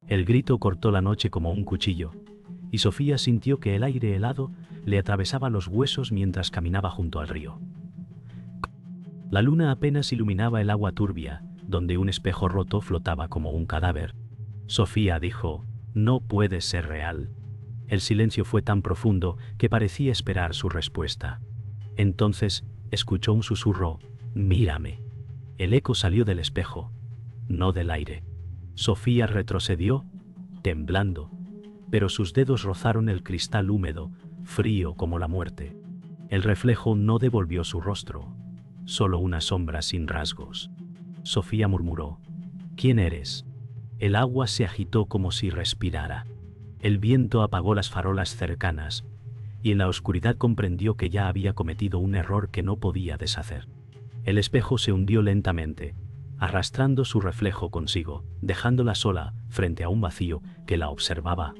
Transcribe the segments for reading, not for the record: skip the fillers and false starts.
El grito cortó la noche como un cuchillo, y Sofía sintió que el aire helado le atravesaba los huesos mientras caminaba junto al río. La luna apenas iluminaba el agua turbia, donde un espejo roto flotaba como un cadáver. Sofía dijo, no puede ser real. El silencio fue tan profundo que parecía esperar su respuesta. Entonces escuchó un susurro, mírame. El eco salió del espejo, no del aire. Sofía retrocedió, temblando, pero sus dedos rozaron el cristal húmedo, frío como la muerte. El reflejo no devolvió su rostro, solo una sombra sin rasgos. Sofía murmuró, ¿quién eres? El agua se agitó como si respirara. El viento apagó las farolas cercanas, y en la oscuridad comprendió que ya había cometido un error que no podía deshacer. El espejo se hundió lentamente, arrastrando su reflejo consigo, dejándola sola frente a un vacío que la observaba.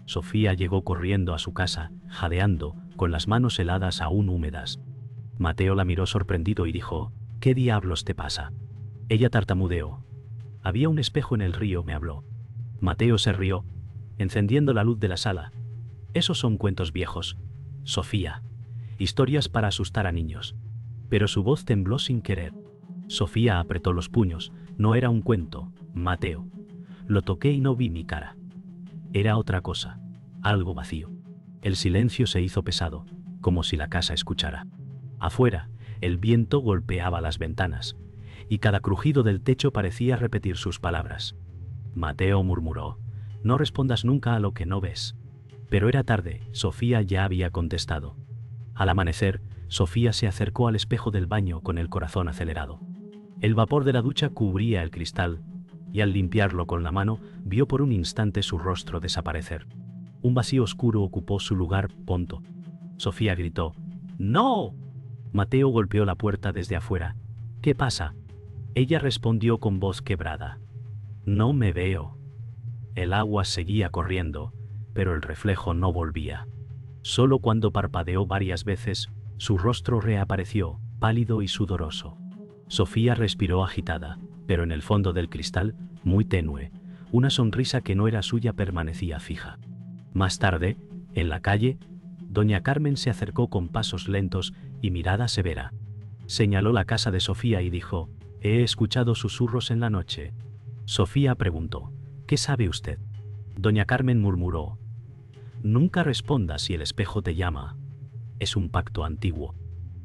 Sofía llegó corriendo a su casa, jadeando, con las manos heladas aún húmedas. Mateo la miró sorprendido y dijo, ¿qué diablos te pasa? Ella tartamudeó. Había un espejo en el río, me habló. Mateo se rió, encendiendo la luz de la sala. Esos son cuentos viejos, Sofía. Historias para asustar a niños. Pero su voz tembló sin querer. Sofía apretó los puños. No era un cuento, Mateo. Lo toqué y no vi mi cara. Era otra cosa, algo vacío. El silencio se hizo pesado, como si la casa escuchara. Afuera, el viento golpeaba las ventanas, y cada crujido del techo parecía repetir sus palabras. Mateo murmuró, no respondas nunca a lo que no ves. Pero era tarde, Sofía ya había contestado. Al amanecer, Sofía se acercó al espejo del baño con el corazón acelerado. El vapor de la ducha cubría el cristal, y al limpiarlo con la mano, vio por un instante su rostro desaparecer. Un vacío oscuro ocupó su lugar pronto. Sofía gritó, ¡no! Mateo golpeó la puerta desde afuera. ¿Qué pasa? Ella respondió con voz quebrada. No me veo. El agua seguía corriendo, pero el reflejo no volvía. Solo cuando parpadeó varias veces, su rostro reapareció, pálido y sudoroso. Sofía respiró agitada, pero en el fondo del cristal, muy tenue, una sonrisa que no era suya permanecía fija. Más tarde, en la calle, doña Carmen se acercó con pasos lentos y mirada severa. Señaló la casa de Sofía y dijo, he escuchado susurros en la noche. Sofía preguntó, ¿qué sabe usted? Doña Carmen murmuró, nunca respondas si el espejo te llama. Es un pacto antiguo.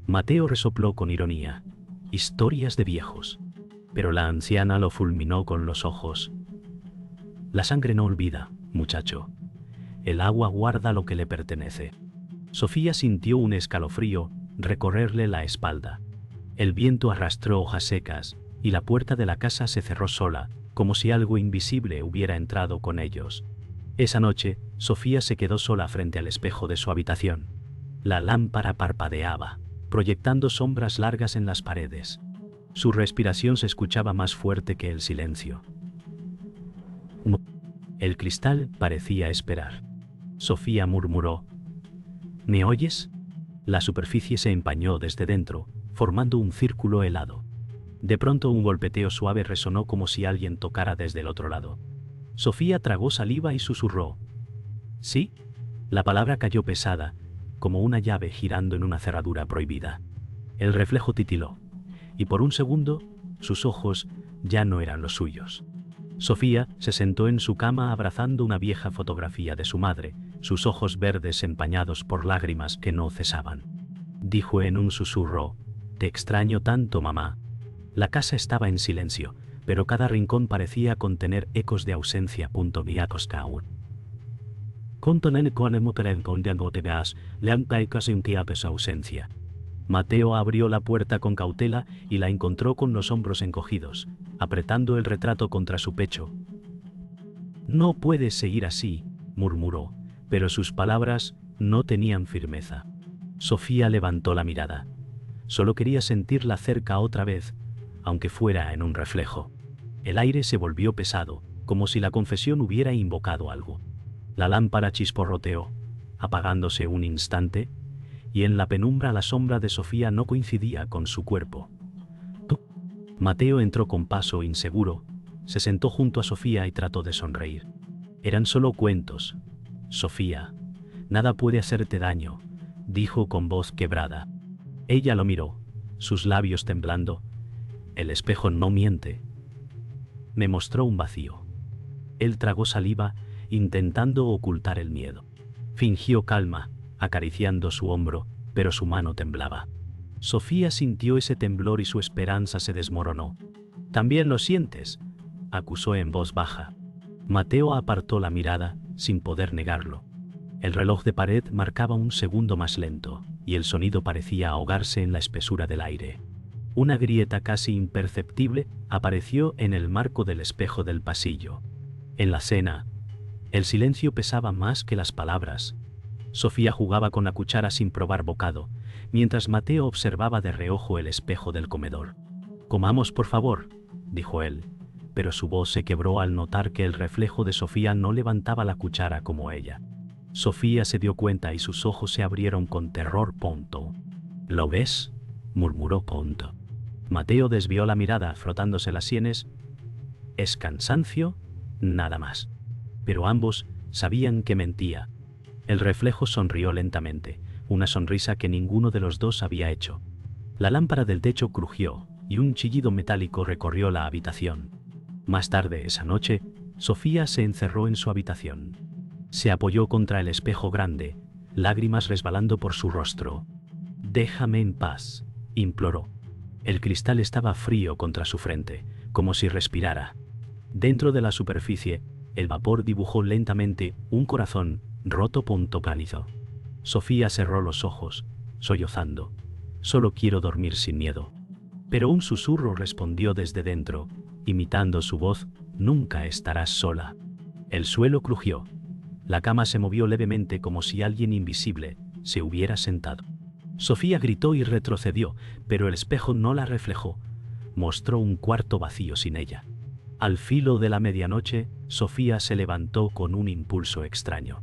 Mateo resopló con ironía, historias de viejos. Pero la anciana lo fulminó con los ojos. La sangre no olvida, muchacho. El agua guarda lo que le pertenece. Sofía sintió un escalofrío recorrerle la espalda. El viento arrastró hojas secas, y la puerta de la casa se cerró sola, como si algo invisible hubiera entrado con ellos. Esa noche, Sofía se quedó sola frente al espejo de su habitación. La lámpara parpadeaba, proyectando sombras largas en las paredes. Su respiración se escuchaba más fuerte que el silencio. El cristal parecía esperar. Sofía murmuró, ¿me oyes? La superficie se empañó desde dentro, formando un círculo helado. De pronto un golpeteo suave resonó como si alguien tocara desde el otro lado. Sofía tragó saliva y susurró, ¿sí? La palabra cayó pesada, como una llave girando en una cerradura prohibida. El reflejo titiló, y por un segundo, sus ojos ya no eran los suyos. Sofía se sentó en su cama abrazando una vieja fotografía de su madre, sus ojos verdes empañados por lágrimas que no cesaban. Dijo en un susurro, «Te extraño tanto, mamá». La casa estaba en silencio, pero cada rincón parecía contener ecos de ausencia. Miakoskaun. Contonen con emoperencondiangotegas, leantaicas en que apesa ausencia. Mateo abrió la puerta con cautela y la encontró con los hombros encogidos, apretando el retrato contra su pecho. «No puedes seguir así», murmuró, pero sus palabras no tenían firmeza. Sofía levantó la mirada. Solo quería sentirla cerca otra vez, aunque fuera en un reflejo. El aire se volvió pesado, como si la confesión hubiera invocado algo. La lámpara chisporroteó, apagándose un instante, y en la penumbra la sombra de Sofía no coincidía con su cuerpo. Mateo entró con paso inseguro, se sentó junto a Sofía y trató de sonreír. Eran solo cuentos. Sofía, nada puede hacerte daño, dijo con voz quebrada. Ella lo miró, sus labios temblando. El espejo no miente. Me mostró un vacío. Él tragó saliva, intentando ocultar el miedo. Fingió calma, acariciando su hombro, pero su mano temblaba. Sofía sintió ese temblor y su esperanza se desmoronó. «¿También lo sientes?», acusó en voz baja. Mateo apartó la mirada, sin poder negarlo. El reloj de pared marcaba un segundo más lento, y el sonido parecía ahogarse en la espesura del aire. Una grieta casi imperceptible apareció en el marco del espejo del pasillo. En la cena, el silencio pesaba más que las palabras. Sofía jugaba con la cuchara sin probar bocado, mientras Mateo observaba de reojo el espejo del comedor. «Comamos, por favor», dijo él, pero su voz se quebró al notar que el reflejo de Sofía no levantaba la cuchara como ella. Sofía se dio cuenta y sus ojos se abrieron con terror. «Ponto. ¿Lo ves?», murmuró Ponto. Mateo desvió la mirada, frotándose las sienes. «¿Es cansancio?», nada más. Pero ambos sabían que mentía. El reflejo sonrió lentamente, una sonrisa que ninguno de los dos había hecho. La lámpara del techo crujió, y un chillido metálico recorrió la habitación. Más tarde esa noche, Sofía se encerró en su habitación. Se apoyó contra el espejo grande, lágrimas resbalando por su rostro. «Déjame en paz», imploró. El cristal estaba frío contra su frente, como si respirara. Dentro de la superficie, el vapor dibujó lentamente un corazón roto. Pálido. Sofía cerró los ojos, sollozando. «Solo quiero dormir sin miedo». Pero un susurro respondió desde dentro, imitando su voz: «Nunca estarás sola». El suelo crujió. La cama se movió levemente como si alguien invisible se hubiera sentado. Sofía gritó y retrocedió, pero el espejo no la reflejó. Mostró un cuarto vacío sin ella. Al filo de la medianoche, Sofía se levantó con un impulso extraño.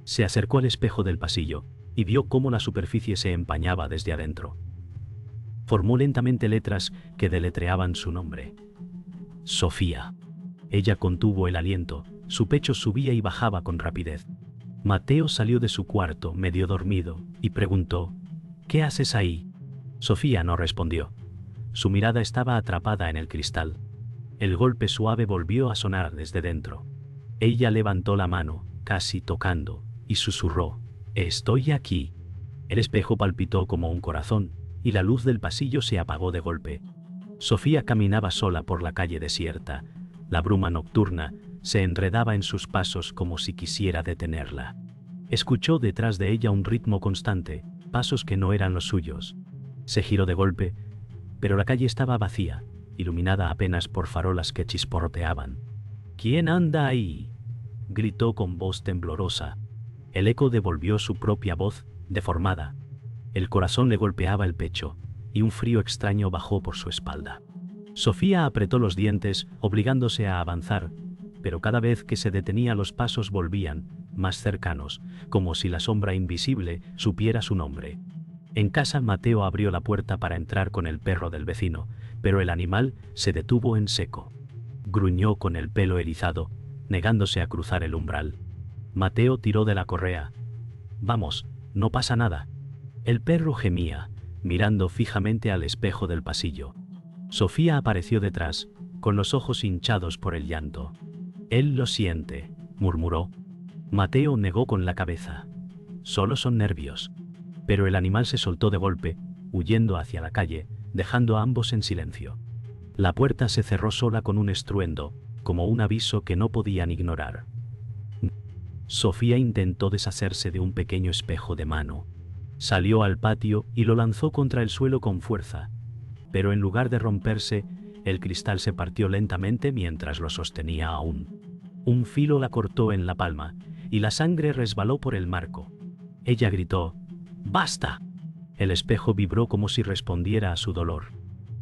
Se acercó al espejo del pasillo y vio cómo la superficie se empañaba desde adentro. Formó lentamente letras que deletreaban su nombre. «Sofía». Ella contuvo el aliento, su pecho subía y bajaba con rapidez. Mateo salió de su cuarto, medio dormido, y preguntó: «¿Qué haces ahí?». Sofía no respondió. Su mirada estaba atrapada en el cristal. El golpe suave volvió a sonar desde dentro. Ella levantó la mano, casi tocando, y susurró: «Estoy aquí». El espejo palpitó como un corazón, y la luz del pasillo se apagó de golpe. Sofía caminaba sola por la calle desierta. La bruma nocturna se enredaba en sus pasos como si quisiera detenerla. Escuchó detrás de ella un ritmo constante, pasos que no eran los suyos. Se giró de golpe, pero la calle estaba vacía, iluminada apenas por farolas que chisporroteaban. «¿Quién anda ahí?», gritó con voz temblorosa. El eco devolvió su propia voz, deformada. El corazón le golpeaba el pecho, y un frío extraño bajó por su espalda. Sofía apretó los dientes, obligándose a avanzar, pero cada vez que se detenía los pasos volvían, más cercanos, como si la sombra invisible supiera su nombre. En casa, Mateo abrió la puerta para entrar con el perro del vecino, pero el animal se detuvo en seco. Gruñó con el pelo erizado, negándose a cruzar el umbral. Mateo tiró de la correa. «Vamos, no pasa nada». El perro gemía, mirando fijamente al espejo del pasillo. Sofía apareció detrás, con los ojos hinchados por el llanto. «Él lo siente», murmuró. Mateo negó con la cabeza. «Solo son nervios». Pero el animal se soltó de golpe, huyendo hacia la calle, dejando a ambos en silencio. La puerta se cerró sola con un estruendo, como un aviso que no podían ignorar. Sofía intentó deshacerse de un pequeño espejo de mano. Salió al patio y lo lanzó contra el suelo con fuerza, pero en lugar de romperse, el cristal se partió lentamente mientras lo sostenía aún. Un filo la cortó en la palma, y la sangre resbaló por el marco. Ella gritó: «¡Basta!». El espejo vibró como si respondiera a su dolor.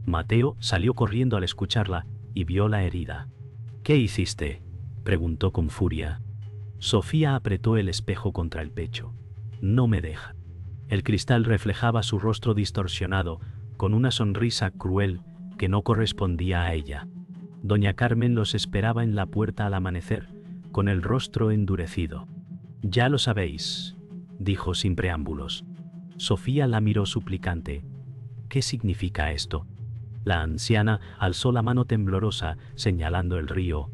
Mateo salió corriendo al escucharla y vio la herida. «¿Qué hiciste?», preguntó con furia. Sofía apretó el espejo contra el pecho. «No me deja». El cristal reflejaba su rostro distorsionado, con una sonrisa cruel que no correspondía a ella. Doña Carmen los esperaba en la puerta al amanecer, con el rostro endurecido. «Ya lo sabéis», dijo sin preámbulos. Sofía la miró suplicante. «¿Qué significa esto?». La anciana alzó la mano temblorosa, señalando el río.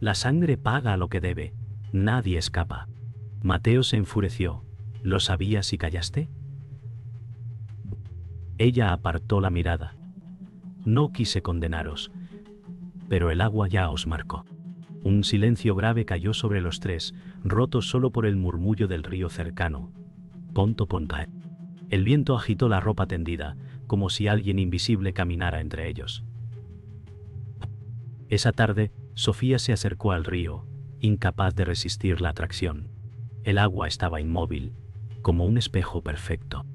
«La sangre paga lo que debe. Nadie escapa». Mateo se enfureció. «¿Lo sabías y callaste?». Ella apartó la mirada. «No quise condenaros, pero el agua ya os marcó». Un silencio grave cayó sobre los tres, roto solo por el murmullo del río cercano. Ponto ponta. El viento agitó la ropa tendida, como si alguien invisible caminara entre ellos. Esa tarde, Sofía se acercó al río, incapaz de resistir la atracción. El agua estaba inmóvil, como un espejo perfecto.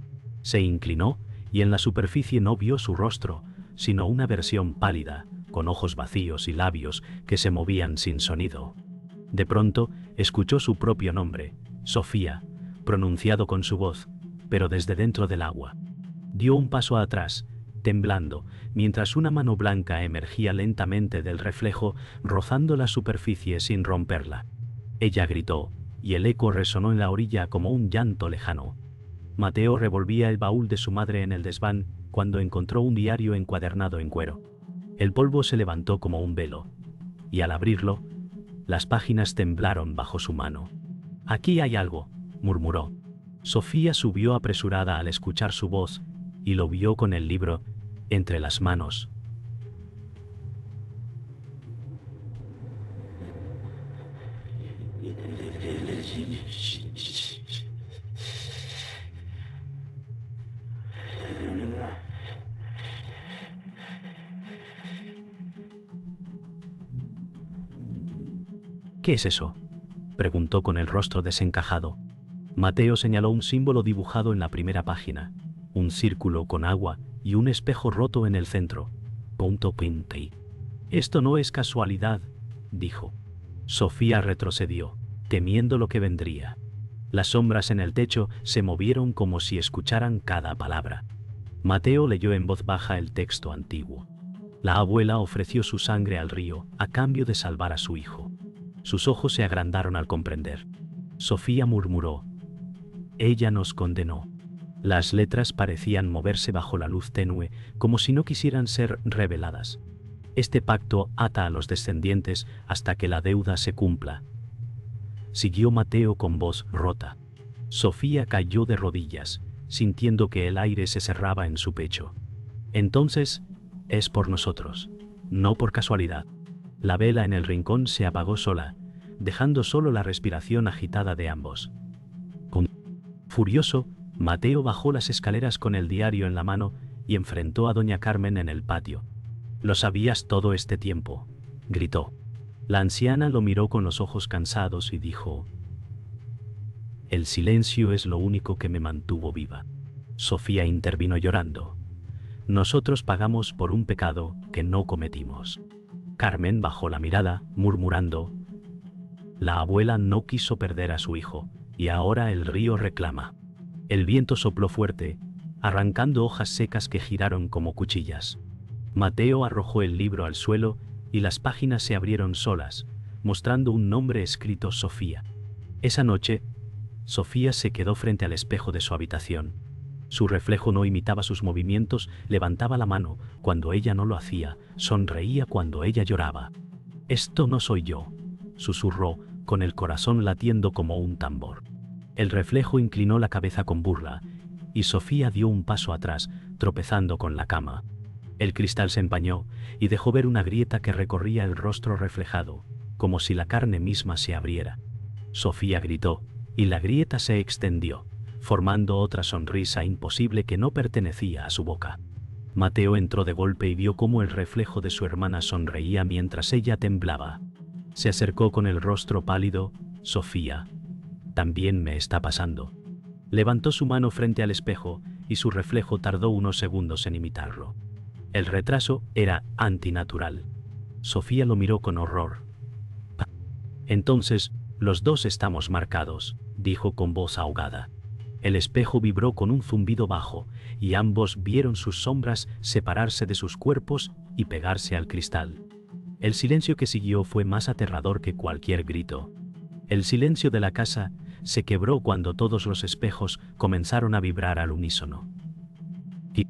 Se inclinó y en la superficie no vio su rostro, sino una versión pálida, con ojos vacíos y labios que se movían sin sonido. De pronto, escuchó su propio nombre, Sofía, pronunciado con su voz, pero desde dentro del agua. Dio un paso atrás, temblando, mientras una mano blanca emergía lentamente del reflejo, rozando la superficie sin romperla. Ella gritó, y el eco resonó en la orilla como un llanto lejano. Mateo revolvía el baúl de su madre en el desván cuando encontró un diario encuadernado en cuero. El polvo se levantó como un velo, y al abrirlo, las páginas temblaron bajo su mano. «Aquí hay algo», murmuró. Sofía subió apresurada al escuchar su voz y lo vio con el libro entre las manos. «¿Qué es eso?», preguntó con el rostro desencajado. Mateo señaló un símbolo dibujado en la primera página, un círculo con agua y un espejo roto en el centro. Punto pinte. «Esto no es casualidad», dijo. Sofía retrocedió, temiendo lo que vendría. Las sombras en el techo se movieron como si escucharan cada palabra. Mateo leyó en voz baja el texto antiguo. La abuela ofreció su sangre al río a cambio de salvar a su hijo. Sus ojos se agrandaron al comprender. Sofía murmuró: «Ella nos condenó». Las letras parecían moverse bajo la luz tenue, como si no quisieran ser reveladas. «Este pacto ata a los descendientes hasta que la deuda se cumpla», siguió Mateo con voz rota. Sofía cayó de rodillas, sintiendo que el aire se cerraba en su pecho. «Entonces, es por nosotros, no por casualidad». La vela en el rincón se apagó sola, dejando solo la respiración agitada de ambos. Furioso, Mateo bajó las escaleras con el diario en la mano y enfrentó a doña Carmen en el patio. «¿Lo sabías todo este tiempo?», gritó. La anciana lo miró con los ojos cansados y dijo: «El silencio es lo único que me mantuvo viva». Sofía intervino llorando: «Nosotros pagamos por un pecado que no cometimos». Carmen bajó la mirada, murmurando: «La abuela no quiso perder a su hijo, y ahora el río reclama». El viento sopló fuerte, arrancando hojas secas que giraron como cuchillas. Mateo arrojó el libro al suelo y las páginas se abrieron solas, mostrando un nombre escrito: Sofía. Esa noche, Sofía se quedó frente al espejo de su habitación. Su reflejo no imitaba sus movimientos, levantaba la mano cuando ella no lo hacía, sonreía cuando ella lloraba. «Esto no soy yo», susurró, con el corazón latiendo como un tambor. El reflejo inclinó la cabeza con burla, y Sofía dio un paso atrás, tropezando con la cama. El cristal se empañó y dejó ver una grieta que recorría el rostro reflejado, como si la carne misma se abriera. Sofía gritó, y la grieta se extendió, formando otra sonrisa imposible que no pertenecía a su boca. Mateo entró de golpe y vio cómo el reflejo de su hermana sonreía mientras ella temblaba. Se acercó con el rostro pálido. «Sofía, también me está pasando». Levantó su mano frente al espejo y su reflejo tardó unos segundos en imitarlo. El retraso era antinatural. Sofía lo miró con horror. «Entonces, los dos estamos marcados», dijo con voz ahogada. El espejo vibró con un zumbido bajo, y ambos vieron sus sombras separarse de sus cuerpos y pegarse al cristal. El silencio que siguió fue más aterrador que cualquier grito. El silencio de la casa se quebró cuando todos los espejos comenzaron a vibrar al unísono. Y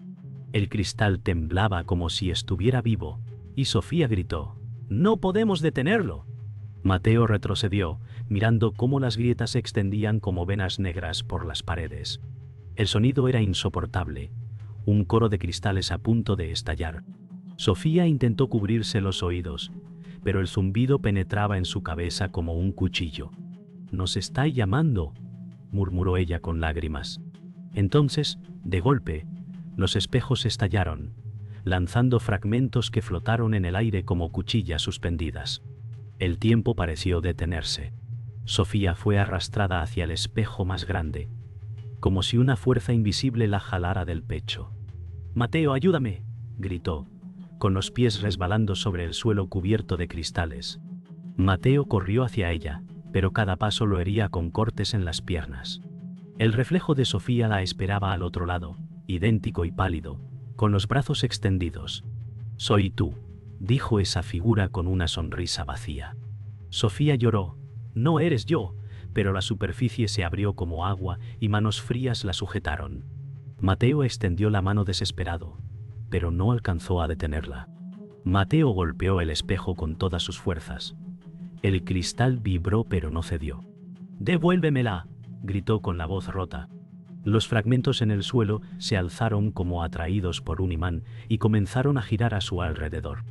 el cristal temblaba como si estuviera vivo, y Sofía gritó: «¡No podemos detenerlo!». Mateo retrocedió, mirando cómo las grietas se extendían como venas negras por las paredes. El sonido era insoportable, un coro de cristales a punto de estallar. Sofía intentó cubrirse los oídos, pero el zumbido penetraba en su cabeza como un cuchillo. «Nos está llamando», murmuró ella con lágrimas. Entonces, de golpe, los espejos estallaron, lanzando fragmentos que flotaron en el aire como cuchillas suspendidas. El tiempo pareció detenerse. Sofía fue arrastrada hacia el espejo más grande, como si una fuerza invisible la jalara del pecho. «Mateo, ayúdame», gritó, con los pies resbalando sobre el suelo cubierto de cristales. Mateo corrió hacia ella, pero cada paso lo hería con cortes en las piernas. El reflejo de Sofía la esperaba al otro lado, idéntico y pálido, con los brazos extendidos. «Soy tú», dijo esa figura con una sonrisa vacía. Sofía lloró. «No eres yo», pero la superficie se abrió como agua y manos frías la sujetaron. Mateo extendió la mano desesperado, pero no alcanzó a detenerla. Mateo golpeó el espejo con todas sus fuerzas. El cristal vibró pero no cedió. «¡Devuélvemela!», gritó con la voz rota. Los fragmentos en el suelo se alzaron como atraídos por un imán y comenzaron a girar a su alrededor.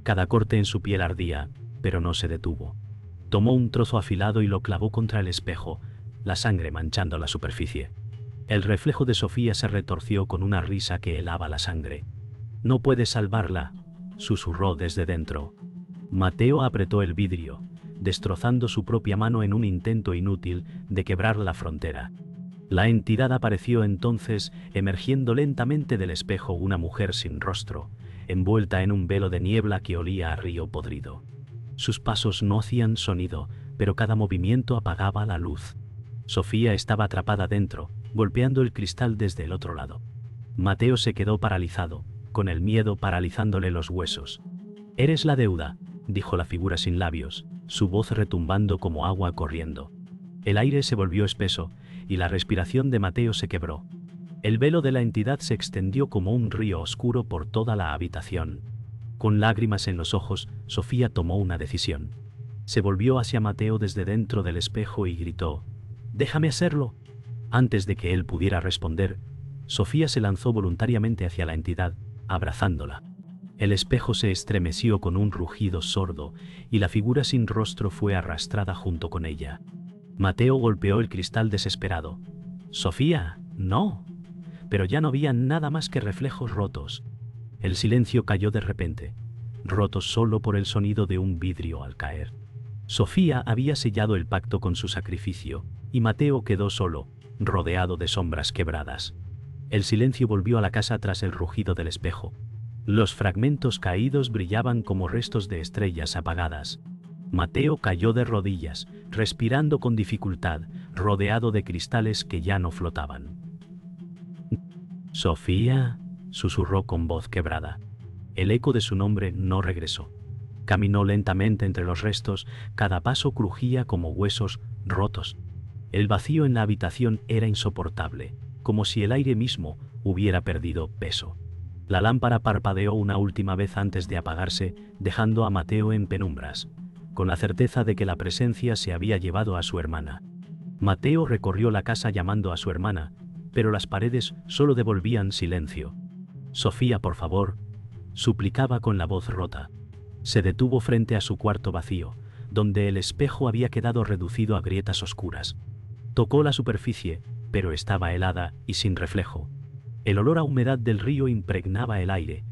Cada corte en su piel ardía, pero no se detuvo. Tomó un trozo afilado y lo clavó contra el espejo, la sangre manchando la superficie. El reflejo de Sofía se retorció con una risa que helaba la sangre. «No puedes salvarla», susurró desde dentro. Mateo apretó el vidrio, destrozando su propia mano en un intento inútil de quebrar la frontera. La entidad apareció entonces, emergiendo lentamente del espejo, una mujer sin rostro, envuelta en un velo de niebla que olía a río podrido. Sus pasos no hacían sonido, pero cada movimiento apagaba la luz. Sofía estaba atrapada dentro, golpeando el cristal desde el otro lado. Mateo se quedó paralizado, con el miedo paralizándole los huesos. «Eres la deuda», dijo la figura sin labios, su voz retumbando como agua corriendo. El aire se volvió espeso, y la respiración de Mateo se quebró. El velo de la entidad se extendió como un río oscuro por toda la habitación. Con lágrimas en los ojos, Sofía tomó una decisión. Se volvió hacia Mateo desde dentro del espejo y gritó: «¡Déjame hacerlo!». Antes de que él pudiera responder, Sofía se lanzó voluntariamente hacia la entidad, abrazándola. El espejo se estremeció con un rugido sordo, y la figura sin rostro fue arrastrada junto con ella. Mateo golpeó el cristal desesperado. «¡Sofía, no!». Pero ya no había nada más que reflejos rotos. El silencio cayó de repente, roto solo por el sonido de un vidrio al caer. Sofía había sellado el pacto con su sacrificio, y Mateo quedó solo, rodeado de sombras quebradas. El silencio volvió a la casa tras el rugido del espejo. Los fragmentos caídos brillaban como restos de estrellas apagadas. Mateo cayó de rodillas, respirando con dificultad, rodeado de cristales que ya no flotaban. «Sofía», susurró con voz quebrada. El eco de su nombre no regresó. Caminó lentamente entre los restos, cada paso crujía como huesos rotos. El vacío en la habitación era insoportable, como si el aire mismo hubiera perdido peso. La lámpara parpadeó una última vez antes de apagarse, dejando a Mateo en penumbras, con la certeza de que la presencia se había llevado a su hermana. Mateo recorrió la casa llamando a su hermana, pero las paredes solo devolvían silencio. «Sofía, por favor», suplicaba con la voz rota. Se detuvo frente a su cuarto vacío, donde el espejo había quedado reducido a grietas oscuras. Tocó la superficie, pero estaba helada y sin reflejo. El olor a humedad del río impregnaba el aire,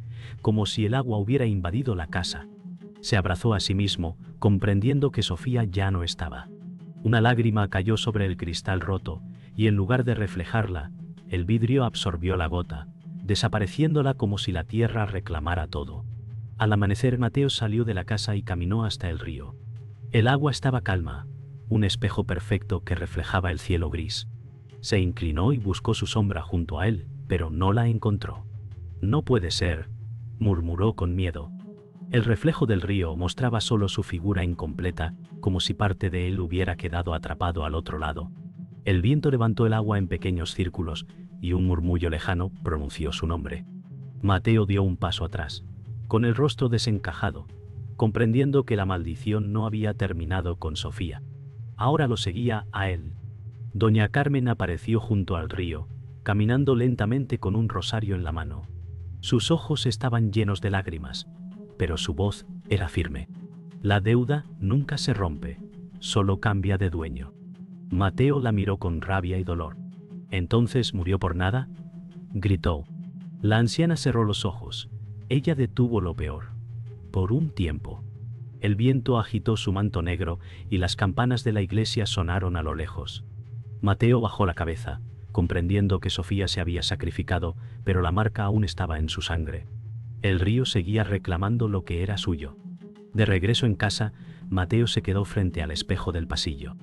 como si el agua hubiera invadido la casa. Se abrazó a sí mismo, comprendiendo que Sofía ya no estaba. Una lágrima cayó sobre el cristal roto, y en lugar de reflejarla, el vidrio absorbió la gota, desapareciéndola como si la tierra reclamara todo. Al amanecer, Mateo salió de la casa y caminó hasta el río. El agua estaba calma, un espejo perfecto que reflejaba el cielo gris. Se inclinó y buscó su sombra junto a él, pero no la encontró. «No puede ser», murmuró con miedo. El reflejo del río mostraba solo su figura incompleta, como si parte de él hubiera quedado atrapado al otro lado. El viento levantó el agua en pequeños círculos y un murmullo lejano pronunció su nombre. Mateo dio un paso atrás, con el rostro desencajado, comprendiendo que la maldición no había terminado con Sofía. Ahora lo seguía a él. Doña Carmen apareció junto al río, caminando lentamente con un rosario en la mano. Sus ojos estaban llenos de lágrimas, pero su voz era firme. La deuda nunca se rompe, solo cambia de dueño. Mateo la miró con rabia y dolor. «¿Entonces murió por nada?», gritó. La anciana cerró los ojos. Ella detuvo lo peor. Por un tiempo. El viento agitó su manto negro y las campanas de la iglesia sonaron a lo lejos. Mateo bajó la cabeza, comprendiendo que Sofía se había sacrificado, pero la marca aún estaba en su sangre. El río seguía reclamando lo que era suyo. De regreso en casa, Mateo se quedó frente al espejo del pasillo.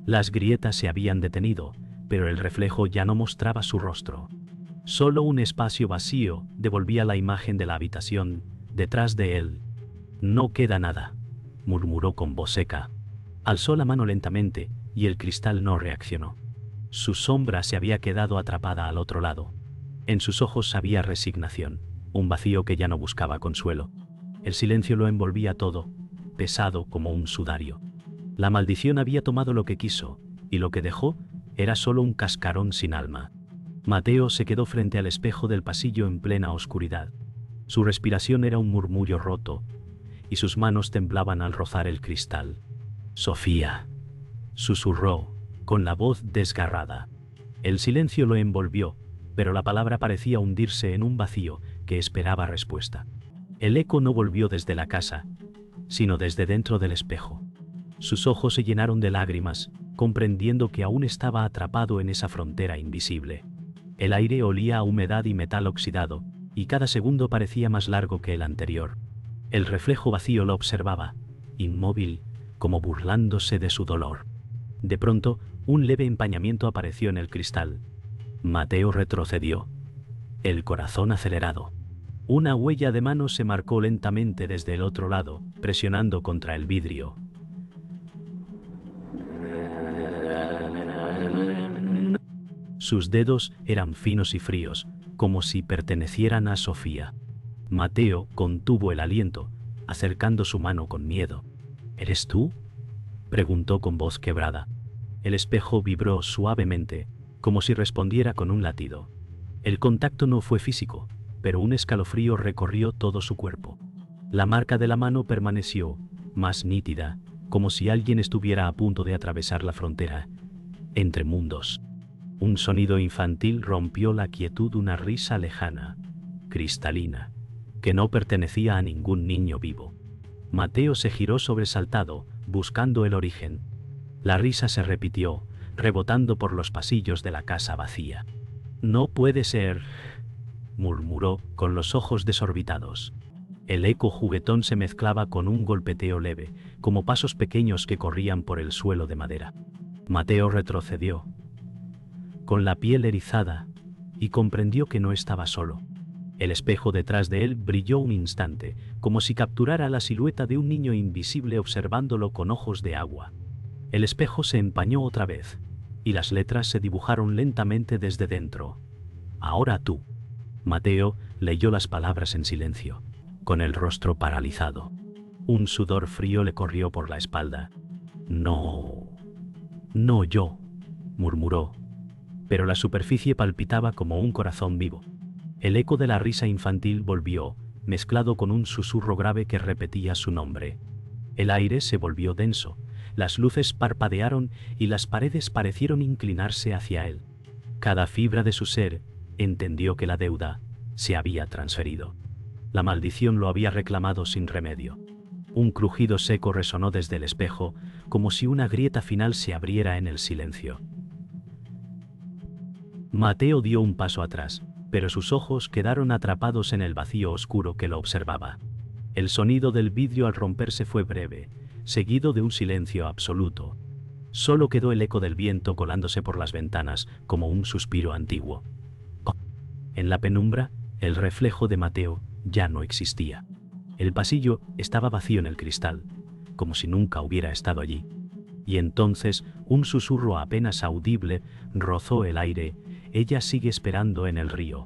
Las grietas se habían detenido, pero el reflejo ya no mostraba su rostro. Solo un espacio vacío devolvía la imagen de la habitación detrás de él. «No queda nada», murmuró con voz seca. Alzó la mano lentamente y el cristal no reaccionó. Su sombra se había quedado atrapada al otro lado. En sus ojos había resignación, un vacío que ya no buscaba consuelo. El silencio lo envolvía todo, pesado como un sudario. La maldición había tomado lo que quiso, y lo que dejó era solo un cascarón sin alma. Mateo se quedó frente al espejo del pasillo en plena oscuridad. Su respiración era un murmullo roto, y sus manos temblaban al rozar el cristal. «Sofía», susurró, con la voz desgarrada. El silencio lo envolvió, pero la palabra parecía hundirse en un vacío que esperaba respuesta. El eco no volvió desde la casa, sino desde dentro del espejo. Sus ojos se llenaron de lágrimas, comprendiendo que aún estaba atrapado en esa frontera invisible. El aire olía a humedad y metal oxidado, y cada segundo parecía más largo que el anterior. El reflejo vacío lo observaba, inmóvil, como burlándose de su dolor. De pronto, un leve empañamiento apareció en el cristal. Mateo retrocedió, el corazón acelerado. Una huella de mano se marcó lentamente desde el otro lado, presionando contra el vidrio. Sus dedos eran finos y fríos, como si pertenecieran a Sofía. Mateo contuvo el aliento, acercando su mano con miedo. «¿Eres tú?», preguntó con voz quebrada. El espejo vibró suavemente, como si respondiera con un latido. El contacto no fue físico, pero un escalofrío recorrió todo su cuerpo. La marca de la mano permaneció, más nítida, como si alguien estuviera a punto de atravesar la frontera entre mundos. Un sonido infantil rompió la quietud, una risa lejana, cristalina, que no pertenecía a ningún niño vivo. Mateo se giró sobresaltado, buscando el origen. La risa se repitió, rebotando por los pasillos de la casa vacía. «No puede ser», murmuró, con los ojos desorbitados. El eco juguetón se mezclaba con un golpeteo leve, como pasos pequeños que corrían por el suelo de madera. Mateo retrocedió, con la piel erizada, y comprendió que no estaba solo. El espejo detrás de él brilló un instante, como si capturara la silueta de un niño invisible observándolo con ojos de agua. El espejo se empañó otra vez, y las letras se dibujaron lentamente desde dentro. «Ahora tú». Mateo leyó las palabras en silencio, con el rostro paralizado. Un sudor frío le corrió por la espalda. «No, no yo», murmuró, pero la superficie palpitaba como un corazón vivo. El eco de la risa infantil volvió, mezclado con un susurro grave que repetía su nombre. El aire se volvió denso, las luces parpadearon y las paredes parecieron inclinarse hacia él. Cada fibra de su ser entendió que la deuda se había transferido. La maldición lo había reclamado sin remedio. Un crujido seco resonó desde el espejo, como si una grieta final se abriera en el silencio. Mateo dio un paso atrás, pero sus ojos quedaron atrapados en el vacío oscuro que lo observaba. El sonido del vidrio al romperse fue breve, seguido de un silencio absoluto. Solo quedó el eco del viento colándose por las ventanas como un suspiro antiguo. En la penumbra, el reflejo de Mateo ya no existía. El pasillo estaba vacío en el cristal, como si nunca hubiera estado allí. Y entonces un susurro apenas audible rozó el aire: ella sigue esperando en el río.